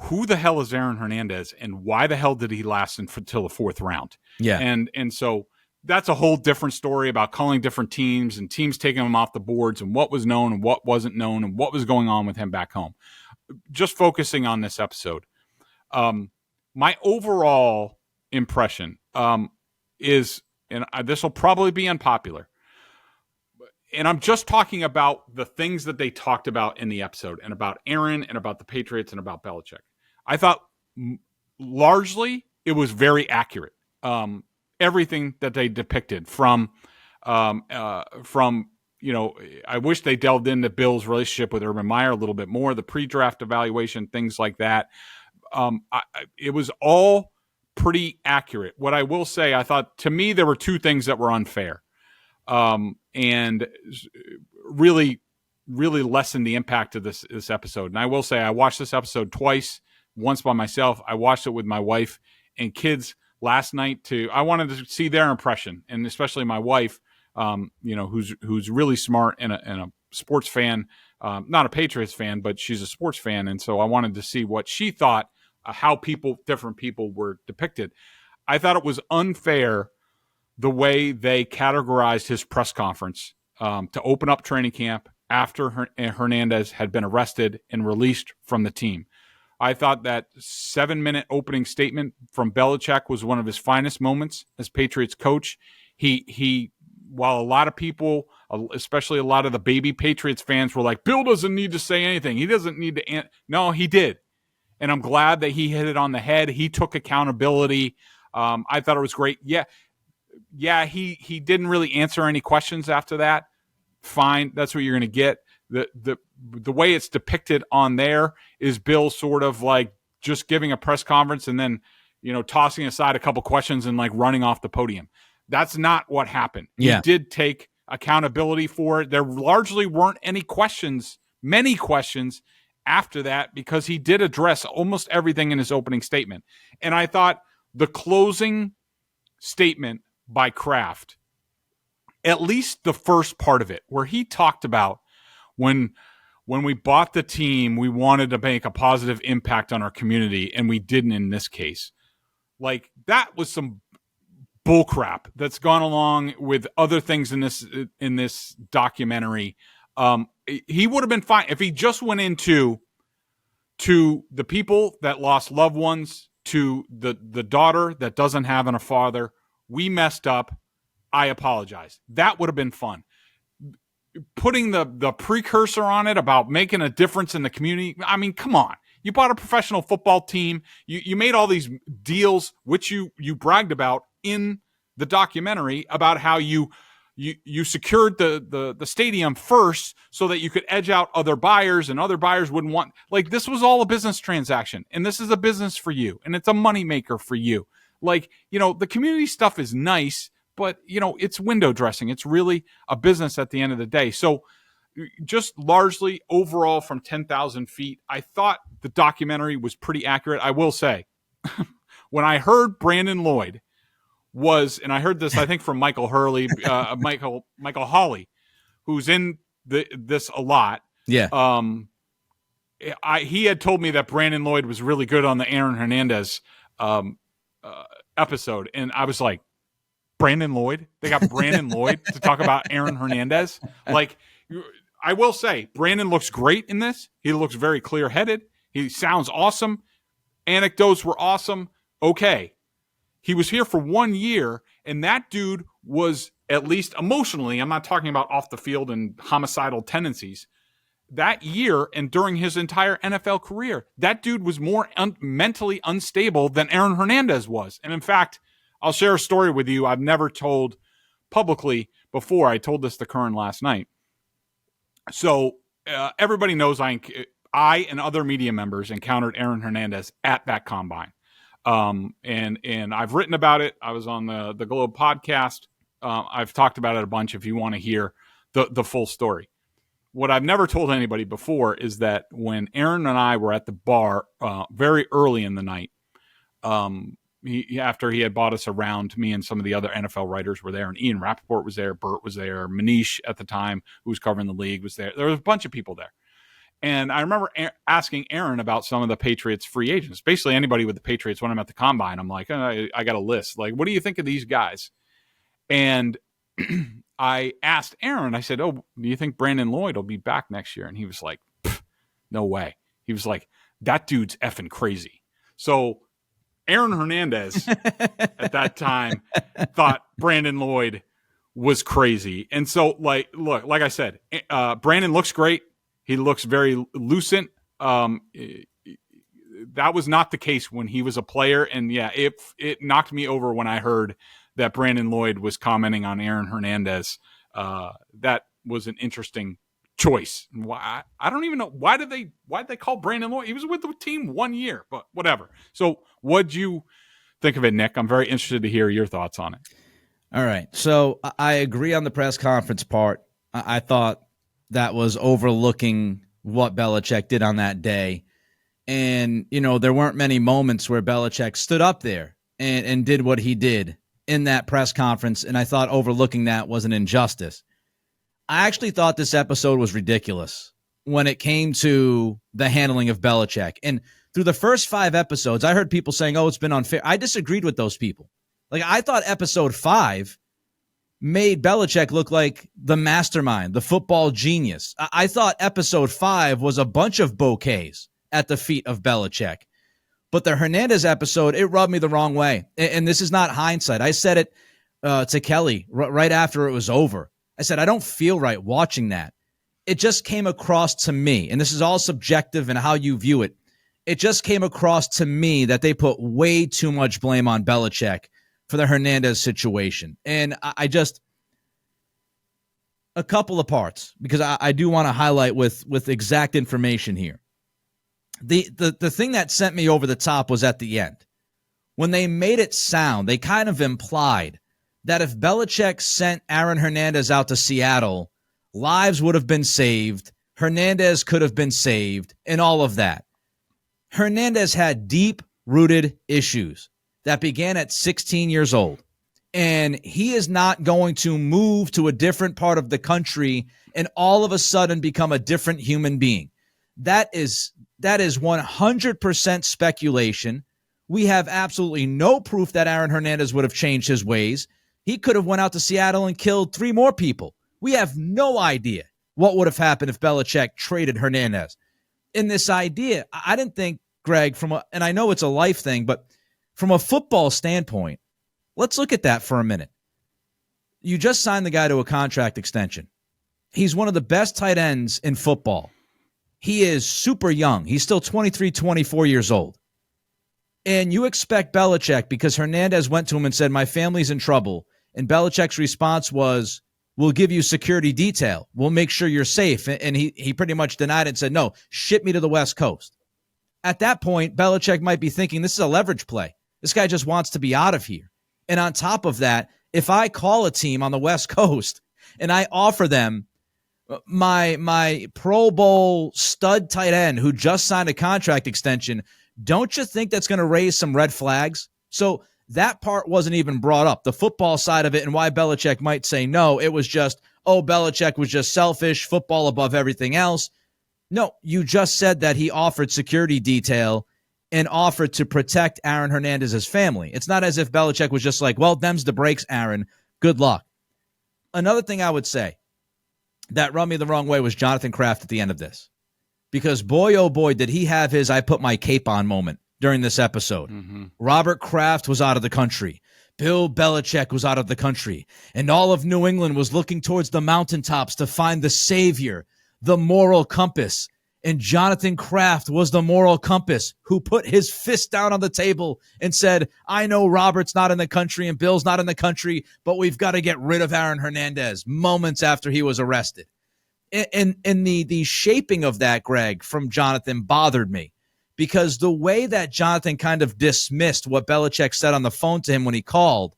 who the hell is Aaron Hernandez, and why the hell did he last until the fourth round? Yeah, and so that's a whole different story about calling different teams and teams taking him off the boards and what was known and what wasn't known and what was going on with him back home. Just focusing on this episode, my overall impression is, and this will probably be unpopular, and I'm just talking about the things that they talked about in the episode and about Aaron and about the Patriots and about Belichick. I thought largely it was very accurate. Everything that they depicted from, I wish they delved into Bill's relationship with Urban Meyer a little bit more, the pre-draft evaluation, things like that. It was all pretty accurate. What I will say, I thought, to me, there were two things that were unfair, and really, really lessened the impact of this episode. And I will say, I watched this episode twice, once by myself. I watched it with my wife and kids last night I wanted to see their impression, and especially my wife, who's really smart and a sports fan, not a Patriots fan, but she's a sports fan. And so I wanted to see what she thought, how different people were depicted. I thought it was unfair the way they categorized his press conference to open up training camp after Hernandez had been arrested and released from the team. I thought that 7-minute opening statement from Belichick was one of his finest moments as Patriots coach. He while a lot of people, especially a lot of the baby Patriots fans, were like, Bill doesn't need to say anything. He doesn't need to. No, he did. And I'm glad that he hit it on the head. He took accountability. I thought it was great. Yeah, he didn't really answer any questions after that. Fine, that's what you're going to get. The way it's depicted on there is Bill sort of like just giving a press conference and then, tossing aside a couple questions and like running off the podium. That's not what happened. Yeah. He did take accountability for it. There largely weren't many questions after that, because he did address almost everything in his opening statement. And I thought the closing statement by Kraft, at least the first part of it, where he talked about when we bought the team, we wanted to make a positive impact on our community, and we didn't in this case. Like, that was some bullcrap that's gone along with other things in this documentary. He would have been fine if he just went into the people that lost loved ones, to the daughter that doesn't have a father. We messed up. I apologize. That would have been fun. Putting the precursor on it about making a difference in the community. I mean, come on. You bought a professional football team. You made all these deals, which you bragged about in the documentary, about how you secured the stadium first so that you could edge out other buyers, and other buyers wouldn't want. Like, this was all a business transaction, and this is a business for you, and it's a moneymaker for you. Like, the community stuff is nice, but, it's window dressing. It's really a business at the end of the day. So just largely overall from 10,000 feet, I thought the documentary was pretty accurate. I will say, when I heard Brandon Lloyd was, and I heard this, I think, from Michael Hurley, Michael Hawley, who's in this a lot. Yeah. He had told me that Brandon Lloyd was really good on the Aaron Hernandez episode. And I was like, Brandon Lloyd? They got Brandon Lloyd to talk about Aaron Hernandez? Like, I will say, Brandon looks great in this. He looks very clear-headed. He sounds awesome. Anecdotes were awesome. Okay. He was here for 1 year, and that dude was, at least emotionally, I'm not talking about off the field and homicidal tendencies, that year and during his entire NFL career, that dude was more mentally unstable than Aaron Hernandez was. And in fact, I'll share a story with you I've never told publicly before. I told this to Kern last night. So everybody knows I and other media members encountered Aaron Hernandez at that combine. And I've written about it. I was on the Globe podcast. I've talked about it a bunch if you want to hear the full story. What I've never told anybody before is that when Aaron and I were at the bar very early in the night, after he had bought us around, me and some of the other NFL writers were there, and Ian Rappaport was there, Burt was there, Manish at the time, who was covering the league, was there. There was a bunch of people there. And I remember asking Aaron about some of the Patriots free agents. Basically, anybody with the Patriots, when I'm at the combine, I'm like, I got a list. Like, what do you think of these guys? And I asked Aaron, I said, do you think Brandon Lloyd will be back next year? And he was like, no way. He was like, that dude's effing crazy. So Aaron Hernandez at that time thought Brandon Lloyd was crazy. And so, like I said, Brandon looks great. He looks very lucent. That was not the case when he was a player. And yeah, it knocked me over when I heard that Brandon Lloyd was commenting on Aaron Hernandez. That was an interesting choice. Why? I don't even know. Why did they call Brandon Lloyd? He was with the team 1 year, but whatever. So what'd you think of it, Nick? I'm very interested to hear your thoughts on it. All right. So I agree on the press conference part. I thought that was overlooking what Belichick did on that day. And, there weren't many moments where Belichick stood up there and did what he did in that press conference. And I thought overlooking that was an injustice. I actually thought this episode was ridiculous when it came to the handling of Belichick. And through the first 5 episodes, I heard people saying, it's been unfair. I disagreed with those people. Like, I thought episode 5 made Belichick look like the mastermind, the football genius. I thought episode 5 was a bunch of bouquets at the feet of Belichick. But the Hernandez episode, it rubbed me the wrong way. And this is not hindsight. I said it to Kelly right after it was over. I said, I don't feel right watching that. It just came across to me, and this is all subjective and how you view it. It just came across to me that they put way too much blame on Belichick for the Hernandez situation. And I just, a couple of parts, because I do want to highlight with exact information here. The thing that sent me over the top was at the end. When they made it sound, they kind of implied that if Belichick sent Aaron Hernandez out to Seattle, lives would have been saved, Hernandez could have been saved, and all of that. Hernandez had deep-rooted issues that began at 16 years old, and he is not going to move to a different part of the country and all of a sudden become a different human being. That is 100% speculation. We have absolutely no proof that Aaron Hernandez would have changed his ways. He could have went out to Seattle and killed 3 more people. We have no idea what would have happened if Belichick traded Hernandez. In this idea, I didn't think, Greg, and I know it's a life thing, but from a football standpoint, let's look at that for a minute. You just signed the guy to a contract extension. He's one of the best tight ends in football. He is super young. He's still 23, 24 years old. And you expect Belichick, because Hernandez went to him and said, my family's in trouble. And Belichick's response was, we'll give you security detail. We'll make sure you're safe. And he pretty much denied it and said, no, ship me to the West Coast. At that point, Belichick might be thinking, this is a leverage play. This guy just wants to be out of here. And on top of that, if I call a team on the West Coast and I offer them my Pro Bowl stud tight end who just signed a contract extension, don't you think that's going to raise some red flags? So that part wasn't even brought up, the football side of it and why Belichick might say no. It was just, Belichick was just selfish, football above everything else. No, you just said that he offered security detail and offered to protect Aaron Hernandez's family. It's not as if Belichick was just like, well, them's the breaks, Aaron. Good luck. Another thing I would say that rubbed me the wrong way was Jonathan Kraft at the end of this. Because boy, oh boy, did he have his I put my cape on moment during this episode. Mm-hmm. Robert Kraft was out of the country. Bill Belichick was out of the country. And all of New England was looking towards the mountaintops to find the savior, the moral compass. And Jonathan Kraft was the moral compass who put his fist down on the table and said, I know Robert's not in the country and Bill's not in the country, but we've got to get rid of Aaron Hernandez moments after he was arrested. And the shaping of that, Greg, from Jonathan bothered me because the way that Jonathan kind of dismissed what Belichick said on the phone to him when he called,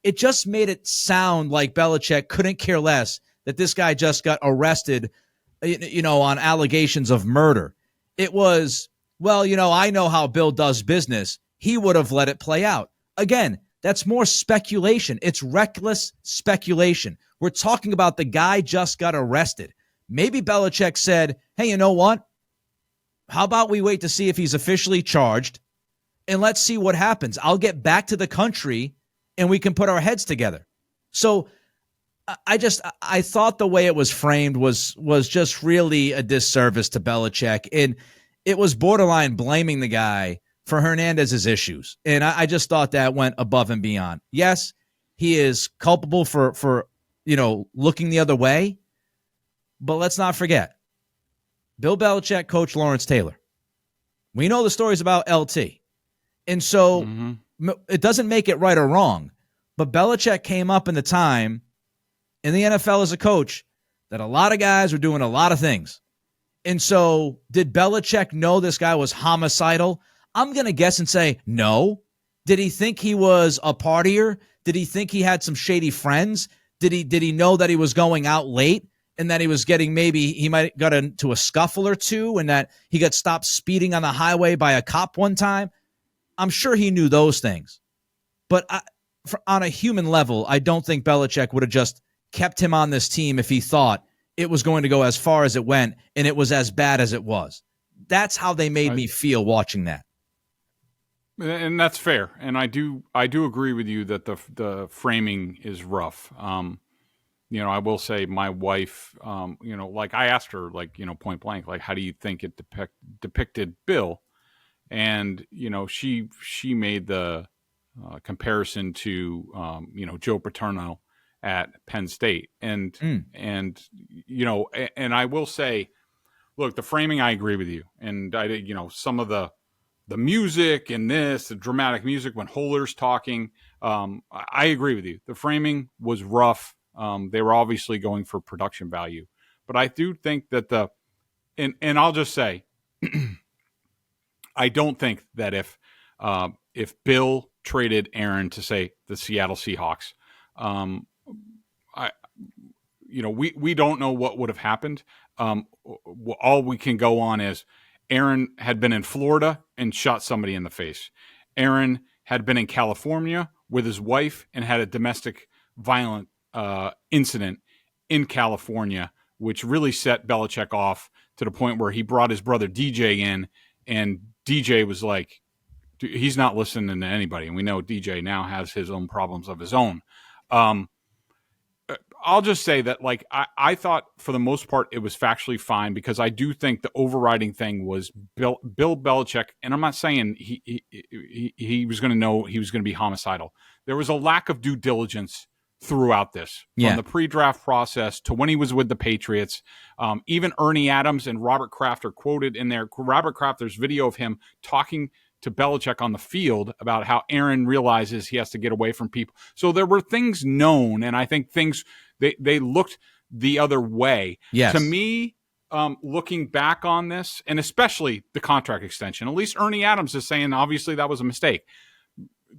it just made it sound like Belichick couldn't care less that this guy just got arrested, on allegations of murder. It was, well, I know how Bill does business. He would have let it play out. Again, that's more speculation. It's reckless speculation. We're talking about the guy just got arrested. Maybe Belichick said, hey, you know what? How about we wait to see if he's officially charged and let's see what happens. I'll get back to the country and we can put our heads together. So I thought the way it was framed was just really a disservice to Belichick. And it was borderline blaming the guy for Hernandez's issues. And I just thought that went above and beyond. Yes, he is culpable for looking the other way. But let's not forget, Bill Belichick coached Lawrence Taylor. We know the stories about LT. And so it doesn't make it right or wrong. But Belichick came up in the time in the NFL as a coach that a lot of guys were doing a lot of things. And so did Belichick know this guy was homicidal? I'm going to guess and say no. Did he think he was a partier? Did he think he had some shady friends? Did he know that he was going out late and that he was getting, maybe he might got into a scuffle or two and that he got stopped speeding on the highway by a cop one time? I'm sure he knew those things. But on a human level, I don't think Belichick would have just kept him on this team if he thought it was going to go as far as it went and it was as bad as it was. That's how they made me feel watching that. And that's fair. And I do agree with you that the framing is rough. I will say my wife, like I asked her, point blank, like, how do you think it depicted Bill? And, she made the comparison to, Joe Paterno at Penn State. And I will say, look, the framing, I agree with you. And some of the music and the dramatic music when Holler's talking, I agree with you. The framing was rough. They were obviously going for production value, but I do think that and I'll just say, I don't think that if Bill traded Aaron to, say, the Seattle Seahawks, we don't know what would have happened. All we can go on is Aaron had been in Florida and shot somebody in the face. Aaron had been in California with his wife and had a domestic violent incident in California, which really set Belichick off to the point where he brought his brother DJ in, and DJ was like he's not listening to anybody. And we know DJ now has his own problems of his own. I'll just say that, like, I thought for the most part it was factually fine, because I do think the overriding thing was Bill Belichick, and I'm not saying he was going to know he was going to be homicidal. There was a lack of due diligence throughout this, from the pre-draft process to when he was with the Patriots. Even Ernie Adams and Robert Kraft are quoted in there. Robert Kraft, there's video of him talking to Belichick on the field about how Aaron realizes he has to get away from people. So there were things known, and I think things they looked the other way. Yes. To me, looking back on this, and especially the contract extension, at least Ernie Adams is saying obviously that was a mistake.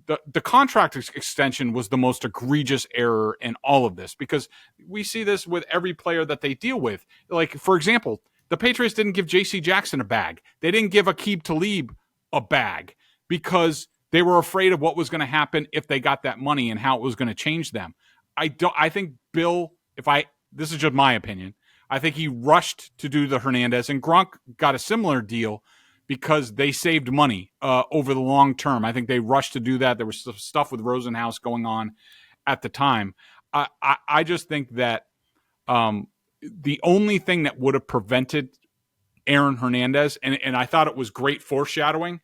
The contract extension was the most egregious error in all of this, because we see this with every player that they deal with. Like, for example, the Patriots didn't give J.C. Jackson a bag. They didn't give Aqib Talib a bag, because they were afraid of what was going to happen if they got that money and how it was going to change them. I think Bill, this is just my opinion, I think he rushed to do the Hernandez, and Gronk got a similar deal because they saved money over the long term. I think they rushed to do that. There was stuff with Rosenhaus going on at the time. I just think that the only thing that would have prevented Aaron Hernandez, and I thought it was great foreshadowing,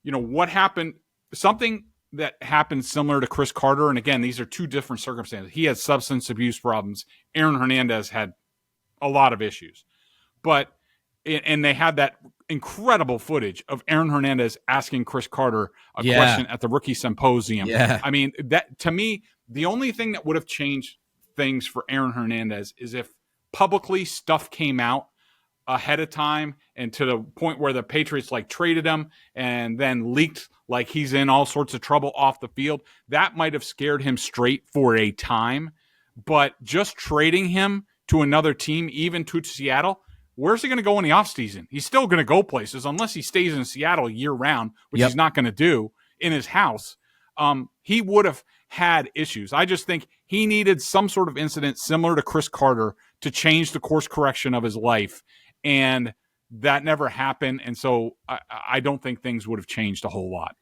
what happened, something that happened similar to Chris Carter, and again, these are two different circumstances. He had substance abuse problems. Aaron Hernandez had a lot of issues. And they had that incredible footage of Aaron Hernandez asking Chris Carter a question at the rookie symposium. Yeah. I mean, that, to me, the only thing that would have changed things for Aaron Hernandez is if publicly stuff came out ahead of time, and to the point where the Patriots traded him and then leaked like he's in all sorts of trouble off the field. That might have scared him straight for a time, but just trading him to another team, even to Seattle, where's he going to go in the offseason? He's still going to go places unless he stays in Seattle year round, which he's not going to do in his house. He would have had issues. I just think he needed some sort of incident similar to Chris Carter to change the course correction of his life. And that never happened. And so I don't think things would have changed a whole lot.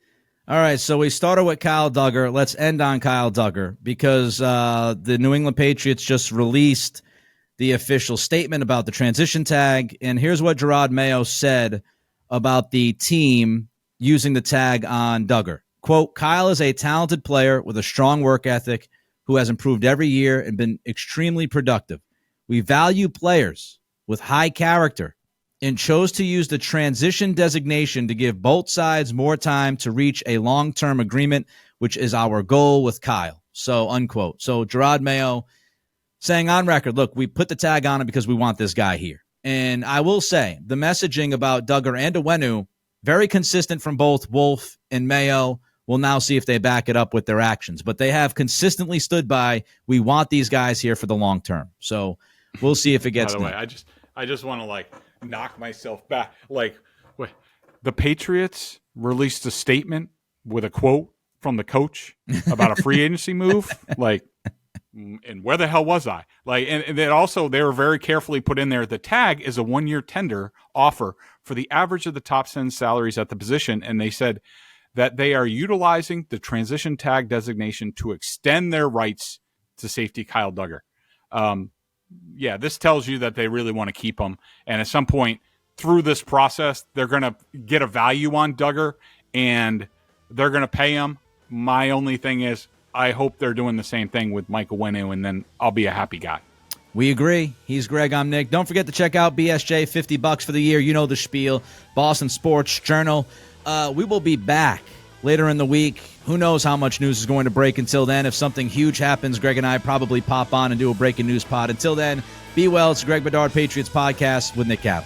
All right, so we started with Kyle Duggar. Let's end on Kyle Duggar, because the New England Patriots just released the official statement about the transition tag. And here's what Gerard Mayo said about the team using the tag on Duggar. Quote, Kyle is a talented player with a strong work ethic who has improved every year and been extremely productive. We value players with high character and chose to use the transition designation to give both sides more time to reach a long-term agreement, which is our goal with Kyle. So, unquote. So Gerard Mayo saying on record, look, we put the tag on it because we want this guy here. And I will say the messaging about Duggar and Onwenu, very consistent from both Wolf and Mayo. We'll now see if they back it up with their actions. But they have consistently stood by, we want these guys here for the long term. So we'll see if it gets. By the way, I just want to knock myself back. The Patriots released a statement with a quote from the coach about a free agency move. And where the hell was I? And then also they were very carefully put in there. The tag is a 1-year tender offer for the average of the top 10 salaries at the position. And they said that they are utilizing the transition tag designation to extend their rights to safety Kyle Duggar. This tells you that they really want to keep him. And at some point through this process, they're going to get a value on Duggar and they're going to pay him. My only thing is, I hope they're doing the same thing with Mike Onwenu, and then I'll be a happy guy. We agree. He's Greg. I'm Nick. Don't forget to check out BSJ, $50 for the year. You know the spiel. Boston Sports Journal. We will be back later in the week. Who knows how much news is going to break until then. If something huge happens, Greg and I probably pop on and do a breaking news pod. Until then, be well. It's the Greg Bedard Patriots Podcast with Nick Capp.